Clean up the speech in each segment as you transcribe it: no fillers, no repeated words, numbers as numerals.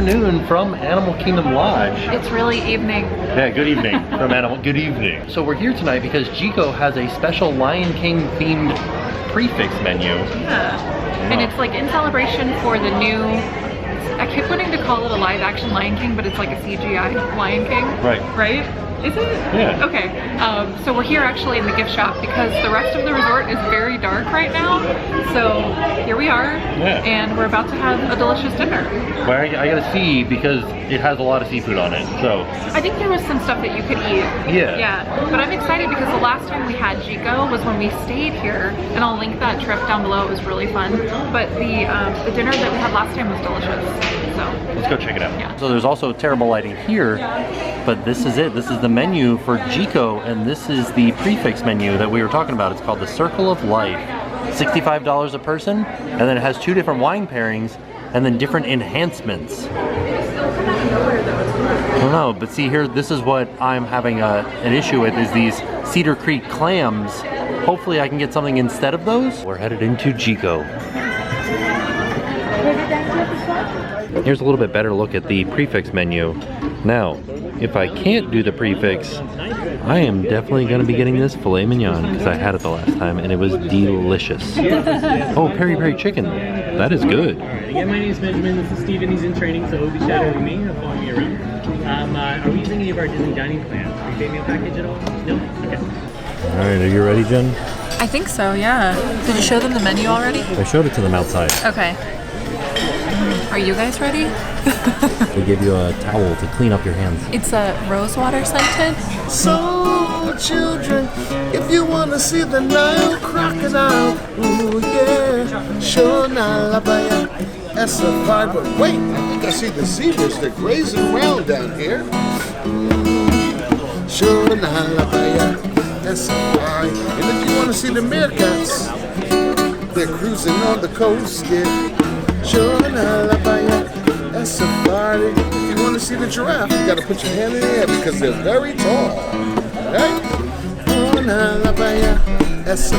afternoon from Animal Kingdom Lodge. It's really evening. Yeah, good evening from Animal. Good evening. So we're here tonight because Jiko has a special Lion King themed prefix menu. Yeah. And it's like in celebration for the new, I keep wanting to call it a live action Lion King, but it's like a CGI Lion King. Right. Right? Is it? Yeah. Okay. So we're here actually in the gift shop because the rest of the resort is very dark right now. So here we are, and we're about to have a delicious dinner. Well, I gotta see because it has a lot of seafood on it. So I think there was some stuff that you could eat. Yeah. Yeah. But I'm excited because the last time we had Jiko was when we stayed here, and I'll link that trip down below. It was really fun. But the dinner that we had last time was delicious. So let's go check it out. Yeah. So there's also terrible lighting here, but this is it. This is the menu for Jiko, and this is the prefix menu that we were talking about. It's called the Circle of Life. $65 a person, and then it has 2 different wine pairings, and then different enhancements. I don't know, but see here, this is what I'm having an issue with, is these Cedar Creek clams. Hopefully I can get something instead of those. We're headed into Jiko. Here's a little bit better look at the prefix menu. Now, if I can't do the prefix, I am definitely going to be getting this filet mignon because I had it the last time and it was delicious. Oh, peri peri chicken. That is good. Alright, again, my name is Benjamin. This is Steven. He's in training, so he'll be shadowing me and following me around. Are we using any of our Disney dining plans? Are you paying me a package at all? No? Okay. Alright, are you ready, Jen? I think so, yeah. Did you show them the menu already? I showed it to them outside. Okay. Are you guys ready? They give you a towel to clean up your hands. It's a rose water scented. So, children, if you want to see the Nile crocodile, ooh yeah, sure Nile Abaya, S5. But wait, I think I see the zebras. They're grazing around down here. Sure Nile Abaya, S5. And if you want to see the meerkats, they're cruising on the coast, yeah. Sure Nile Abaya, S5. If you want to see the giraffe, you got to put your hand in the air because they're very tall. Right? Oh, Nile Abaya, S5.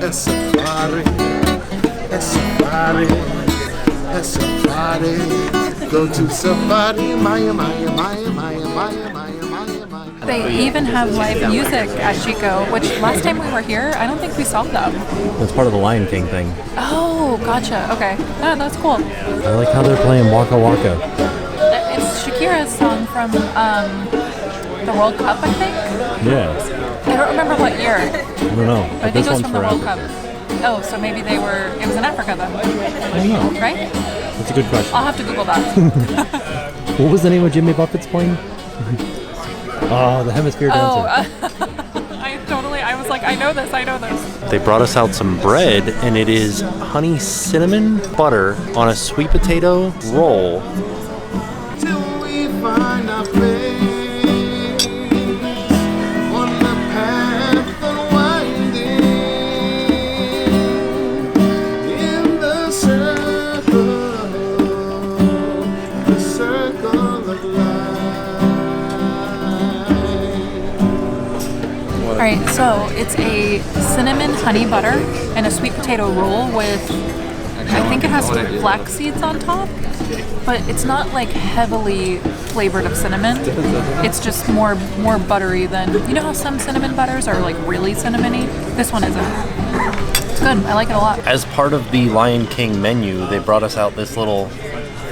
S5. S5. S5. Go to safari, Maya, Maya, Maya, Maya, Maya, Maya, Maya, Maya. They even have live music at Jiko, which last time we were here, I don't think we saw them. That's part of the Lion King thing. Oh, gotcha. Okay. Yeah, that's cool. I like how they're playing Waka Waka. It's Shakira's song from the World Cup, I think. Yeah. I don't remember what year. I don't know. But I think it was from the World Cup. Oh, so maybe it was in Africa then. I don't know. Right? That's a good question. I'll have to Google that. What was the name of Jimmy Buffett's plane? Oh, the Hemisphere Dancer. I was like, I know this. They brought us out some bread, and it is honey cinnamon butter on a sweet potato roll. Till we find our place on the path unwinding in the circle of life. All right, so it's a cinnamon honey butter and a sweet potato roll with, I think it has flax seeds on top, but it's not like heavily flavored of cinnamon. It's just more buttery than, you know how some cinnamon butters are like really cinnamony? This one isn't. It's good, I like it a lot. As part of the Lion King menu, they brought us out this little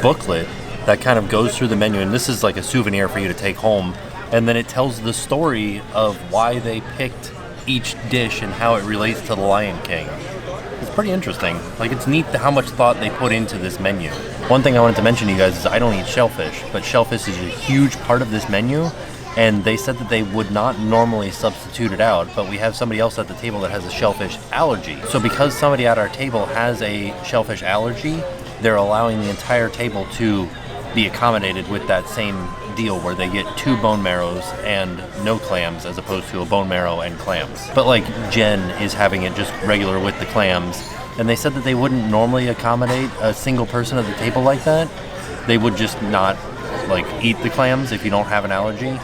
booklet that kind of goes through the menu, and this is like a souvenir for you to take home. And then it tells the story of why they picked each dish and how it relates to the Lion King. It's pretty interesting. Like, it's neat how much thought they put into this menu. One thing I wanted to mention to you guys is I don't eat shellfish, but shellfish is a huge part of this menu, and they said that they would not normally substitute it out, but we have somebody else at the table that has a shellfish allergy. So because somebody at our table has a shellfish allergy, they're allowing the entire table to be accommodated with that same deal where they get 2 bone marrows and no clams as opposed to a bone marrow and clams. But like Jen is having it just regular with the clams, and they said that they wouldn't normally accommodate a single person at the table like that. They would just not like eat the clams if you don't have an allergy.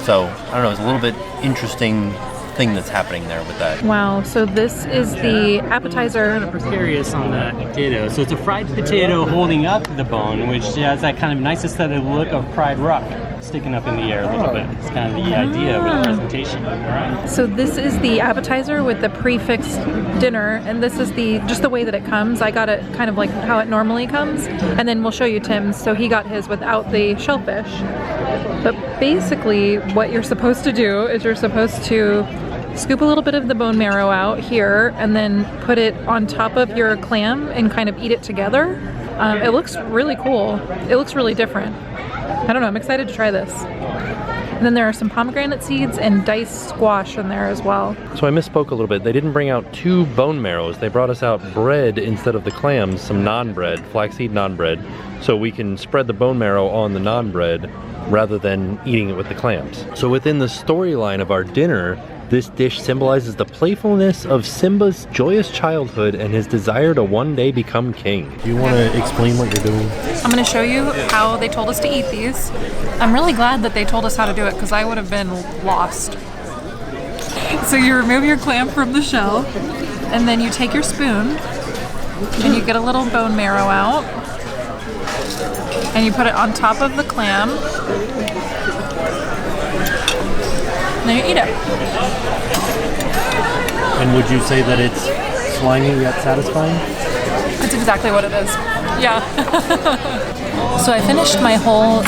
So I don't know, it's a little bit interesting thing that's happening there with that. Wow, so this is the appetizer. Precarious on the potato. So it's a fried potato holding up the bone, which has that kind of nice aesthetic look of fried rock sticking up in the air a little bit. It's kind of the idea with the presentation. All right. So this is the appetizer with the prefixed dinner, and this is just the way that it comes. I got it kind of like how it normally comes, and then we'll show you Tim's. So he got his without the shellfish. But basically what you're supposed to do is you're supposed to scoop a little bit of the bone marrow out here and then put it on top of your clam and kind of eat it together. It looks really cool. It looks really different. I don't know, I'm excited to try this. And then there are some pomegranate seeds and diced squash in there as well. So I misspoke a little bit. They didn't bring out 2 bone marrows. They brought us out bread instead of the clams, some naan bread, flaxseed naan bread, so we can spread the bone marrow on the naan bread rather than eating it with the clams. So within the storyline of our dinner, this dish symbolizes the playfulness of Simba's joyous childhood and his desire to one day become king. Do you want to explain what you're doing? I'm going to show you how they told us to eat these. I'm really glad that they told us how to do it because I would have been lost. So you remove your clam from the shell, and then you take your spoon, and you get a little bone marrow out, and you put it on top of the clam, and then you eat it. And would you say that it's slimy yet satisfying? That's exactly what it is. Yeah. So I finished my whole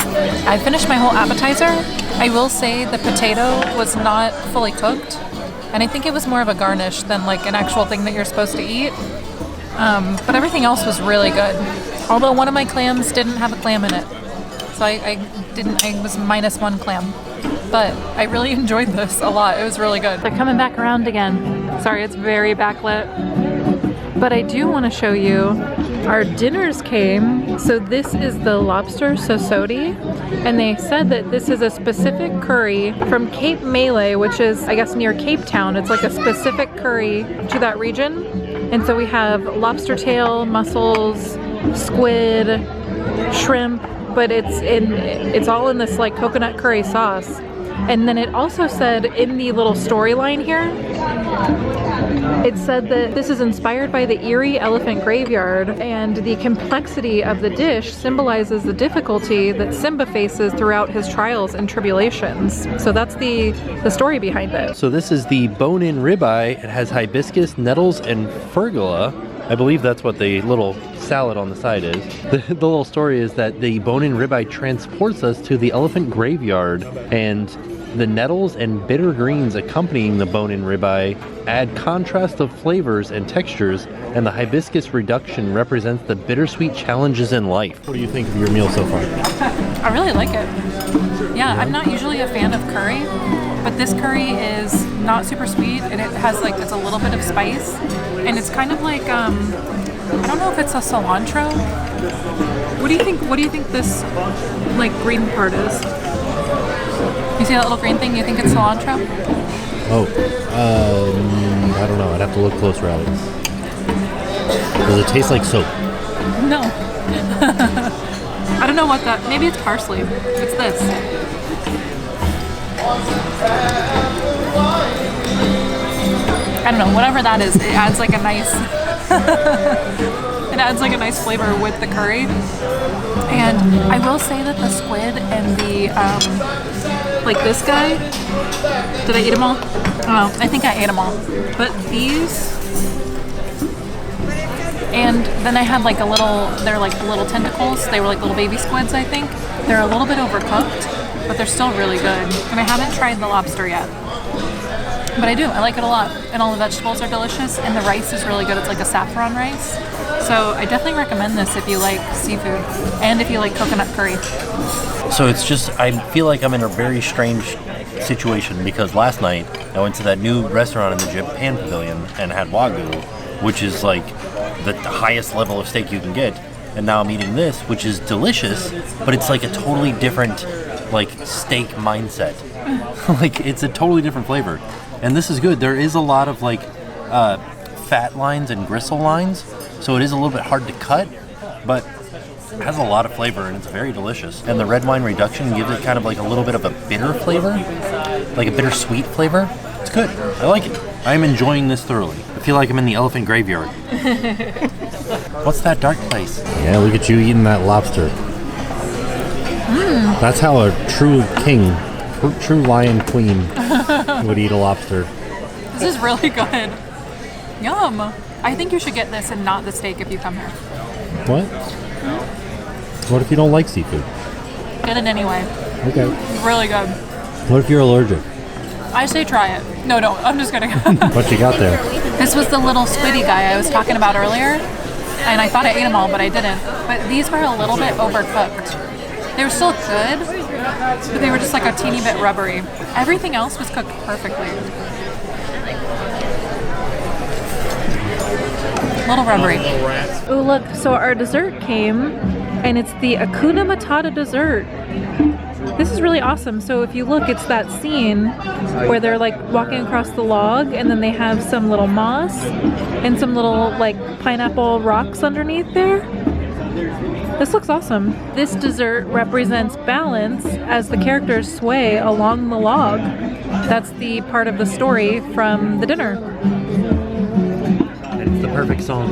appetizer. I will say the potato was not fully cooked, and I think it was more of a garnish than like an actual thing that you're supposed to eat. But everything else was really good. Although one of my clams didn't have a clam in it, so I was minus 1 clam. But I really enjoyed this a lot. It was really good. They're coming back around again. Sorry, it's very backlit. But I do want to show you our dinners came. So this is the lobster sosodi, and they said that this is a specific curry from Cape Malay, which is, I guess, near Cape Town. It's like a specific curry to that region. And so we have lobster tail, mussels, squid, shrimp, but it's all in this like coconut curry sauce. And then it also said in the little storyline here, it said that this is inspired by the Erie Elephant Graveyard, and the complexity of the dish symbolizes the difficulty that Simba faces throughout his trials and tribulations. So that's the story behind it. So this is the bone-in ribeye. It has hibiscus, nettles, and fergula. I believe that's what the little salad on the side is. The little story is that the bone-in ribeye transports us to the elephant graveyard, and the nettles and bitter greens accompanying the bone-in ribeye add contrast of flavors and textures, and the hibiscus reduction represents the bittersweet challenges in life. What do you think of your meal so far? I really like it. Yeah, I'm not usually a fan of curry, but this curry is not super sweet, and it has like, it's a little bit of spice, and it's kind of like, I don't know if it's a cilantro. What do you think this like green part is? You see that little green thing? You think it's cilantro? Oh, I don't know. I'd have to look closer at it. Does it taste like soap? No. I don't know what that, maybe it's parsley. It's this. I don't know, whatever that is, it adds like a nice, it adds like a nice flavor with the curry. And I will say that the squid and the, like this guy, did I eat them all? Oh, I think I ate them all. But these, and then I had like they're like little tentacles. They were like little baby squids, I think. They're a little bit overcooked, but they're still really good. And I haven't tried the lobster yet. But I do, I like it a lot. And all the vegetables are delicious, and the rice is really good. It's like a saffron rice. So I definitely recommend this if you like seafood, and if you like coconut curry. So it's just, I feel like I'm in a very strange situation, because last night I went to that new restaurant in the Japan Pavilion and had Wagyu, which is like the highest level of steak you can get. And now I'm eating this, which is delicious, but it's like a totally different like steak mindset. Like it's a totally different flavor. And this is good. There is a lot of like fat lines and gristle lines, so it is a little bit hard to cut, but it has a lot of flavor and it's very delicious. And the red wine reduction gives it kind of like a little bit of a bitter flavor, like a bittersweet flavor. It's good. I like it. I'm enjoying this thoroughly. I feel like I'm in the elephant graveyard. What's that dark place? Yeah, look at you eating that lobster. That's how a true king, true lion queen would eat a lobster. This is really good. Yum. I think you should get this and not the steak if you come here. What? What if you don't like seafood? Get it anyway. Okay. It's really good. What if you're allergic? I say try it. No, don't. I'm just kidding. What you got there? This was the little squiddy guy I was talking about earlier. And I thought I ate them all, but I didn't. But these were a little bit overcooked. They were still good, but they were just like a teeny bit rubbery. Everything else was cooked perfectly. A little rubbery. Oh, look. So our dessert came, and it's the Hakuna Matata dessert. This is really awesome. So if you look, it's that scene where they're like walking across the log, and then they have some little moss and some little like pineapple rocks underneath there. This looks awesome. This dessert represents balance as the characters sway along the log. That's the part of the story from the dinner. It's the perfect song.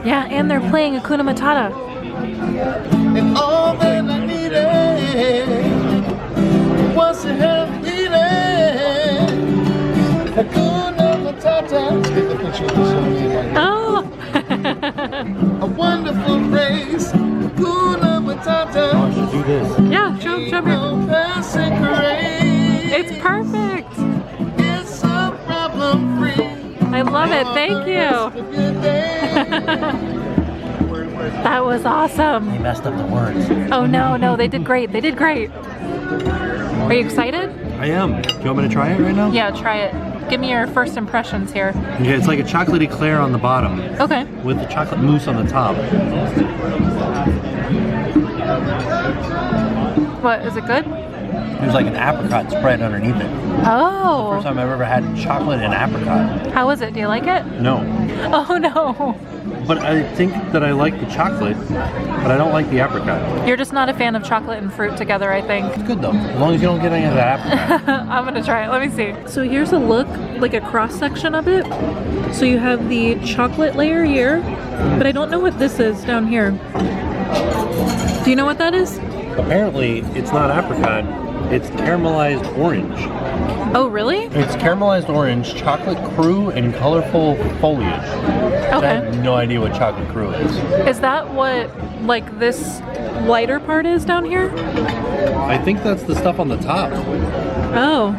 Yeah, and they're playing Hakuna Matata. And all that I needed was to have feeling. Hakuna Matata. Oh! A wonderful phrase. Hakuna Matata. Oh, I should do this. Yeah, show me. No passing grade. It's perfect. It's a problem free. I love it. Thank you. That was awesome. You messed up the words. Oh no, they did great. They did great. Are you excited? I am. Do you want me to try it right now? Yeah, try it. Give me your first impressions here. Okay, it's like a chocolate eclair on the bottom. Okay. With the chocolate mousse on the top. What, is it good? There's like an apricot spread underneath it. Oh. First time I've ever had chocolate and apricot. How is it? Do you like it? No. Oh no. But I think that I like the chocolate, but I don't like the apricot. You're just not a fan of chocolate and fruit together, I think. It's good though, as long as you don't get any of that apricot. I'm gonna try it. Let me see. So here's a look, like a cross section of it. So you have the chocolate layer here, but I don't know what this is down here. Do you know what that is? Apparently, it's not apricot, it's caramelized orange. Oh, really? It's caramelized orange, chocolate crew, and colorful foliage. I Okay. have no idea what chocolate crew is. Is that what, like, this lighter part is down here? I think that's the stuff on the top. Oh.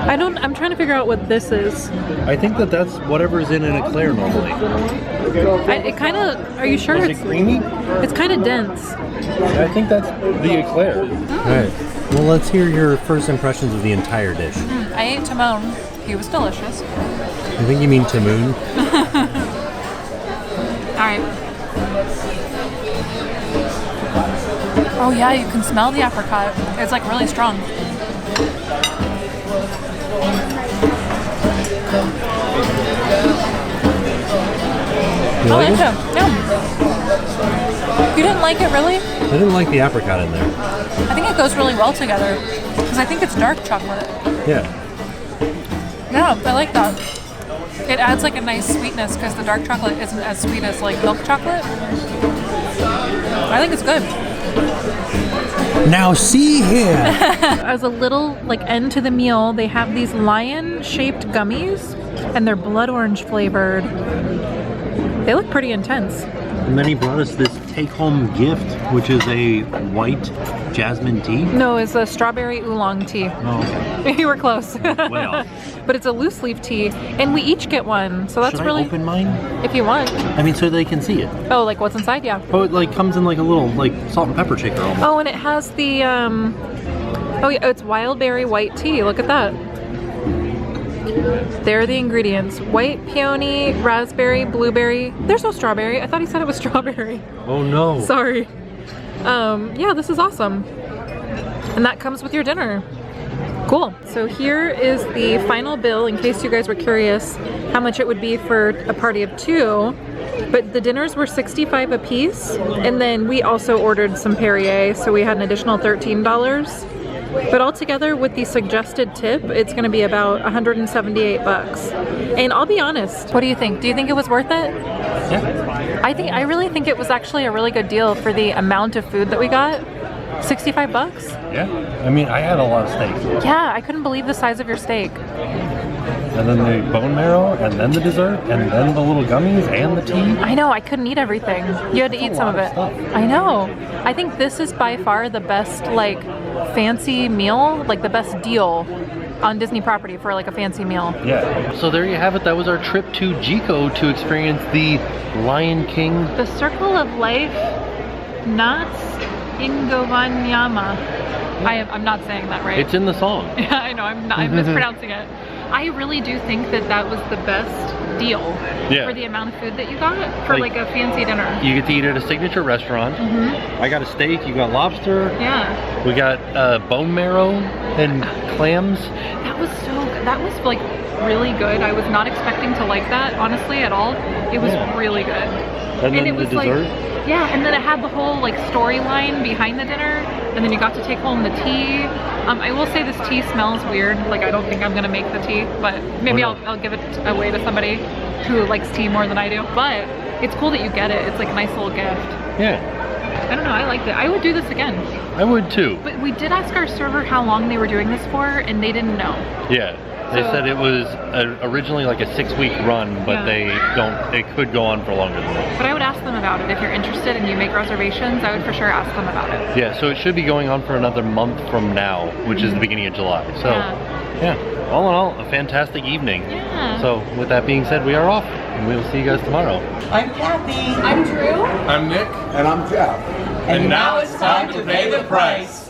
I'm trying to figure out what this is. I think that that's whatever's in an eclair normally. It kind of, are you sure? Is it creamy? It's kind of dense. I think that's the eclair. Alright, well let's hear your first impressions of the entire dish. I ate Timon. He was delicious. I think you mean Timoon. Alright. Oh yeah, you can smell the apricot. It's like really strong. You like it? Yeah. You didn't like it, really? I didn't like the apricot in there. I think it goes really well together because I think it's dark chocolate. Yeah. Yeah, I like that. It adds like a nice sweetness because the dark chocolate isn't as sweet as like milk chocolate. I think it's good. Now see here. As a little like end to the meal, they have these lion-shaped gummies, and they're blood orange flavored. They look pretty intense. And then he brought us this take-home gift, which is a white jasmine tea. No, it's a strawberry oolong tea. Oh, okay. You were close. Way off. But it's a loose leaf tea, and we each get one, so that's Should really. I open mine? If you want. I mean, so they can see it. Oh, like what's inside? Yeah. Oh, it like comes in like a little like salt and pepper shaker almost. Oh, and it has the oh yeah, it's wild berry white tea. Look at that. There are the ingredients: white peony, raspberry, blueberry. There's no strawberry. I thought he said it was strawberry. Oh no. Sorry. Yeah, this is awesome. And that comes with your dinner. Cool. So here is the final bill in case you guys were curious how much it would be for a party of 2. But the dinners were $65 a piece, and then we also ordered some Perrier, so we had an additional $13. But altogether, with the suggested tip, it's going to be about 178 bucks. And I'll be honest, what do you think? Do you think it was worth it? Yeah. I really think it was actually a really good deal for the amount of food that we got. 65 bucks? Yeah. I mean, I had a lot of steak. Yeah, I couldn't believe the size of your steak. And then the bone marrow, and then the dessert, and then the little gummies, and the tea. I know, I couldn't eat everything. You had to eat some of it. I know. I think this is by far the best, like, fancy meal, like the best deal on Disney property for like a fancy meal. Yeah. So there you have it. That was our trip to Jiko to experience the Lion King. The Circle of Life Knots Ingovanyama. I'm not saying that right. It's in the song. Yeah, I know. I'm mispronouncing it. I really do think that was the best deal for the amount of food that you got for like a fancy dinner. You get to eat at a signature restaurant. I got a steak. You got lobster. Yeah. We got bone marrow and clams. That was so good. That was like really good. I was not expecting to like that, honestly, at all. It was really good. And then it was the dessert? Yeah, and then it had the whole like storyline behind the dinner, and then you got to take home the tea. I will say this tea smells weird. Like, I don't think I'm gonna make the tea, but maybe I'll give it away to somebody who likes tea more than I do. But it's cool that you get it. It's like a nice little gift. Yeah. I don't know, I liked it. I would do this again. I would too. But we did ask our server how long they were doing this for, and they didn't know. Yeah. They said it was originally like a 6-week run, but it could go on for longer than that. But I would ask them about it. If you're interested and you make reservations, I would for sure ask them about it. Yeah, so it should be going on for another month from now, which is the beginning of July. So, yeah, all in all, a fantastic evening. Yeah. So, with that being said, we are off, and we will see you guys tomorrow. I'm Kathy. I'm Drew. I'm Nick. And I'm Jeff. And now it's time to pay the price.